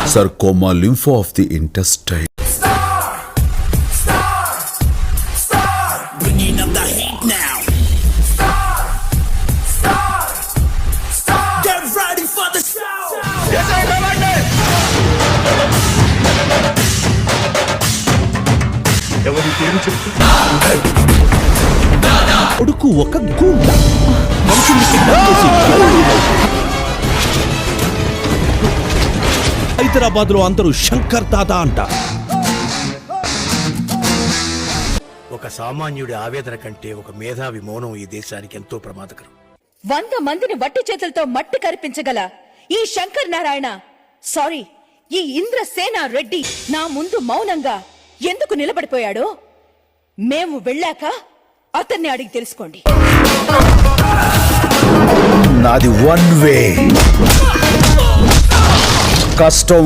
sarcoma lympho of the intestine. Bringing up the heat now. Get ready for the show. Yes, I like that. ఎవరి పేరు చెప్పు. కొడుకు ఒక గూండా హైదరాబాద్ లో అందరూ శంకర్ దాదా అంటారు. ఒక సామాన్యుడి ఆవేదన కంటే ఒక మేధావి మౌనం ఈ దేశానికి ఎంతో ప్రమాదకరం. 100 మందిని వట్టి చేతులతో మట్టి కరిపించగల ఈ శంకర్ నారాయణ సారీ ఈ ఇంద్రసేన రెడ్డి నా ముందు మౌనంగా ఎందుకు నిలబడిపోయాడో మేము వెళ్ళాక అతన్ని అడిగి తెలుసుకోండి. నాది వన్ వే. కష్టం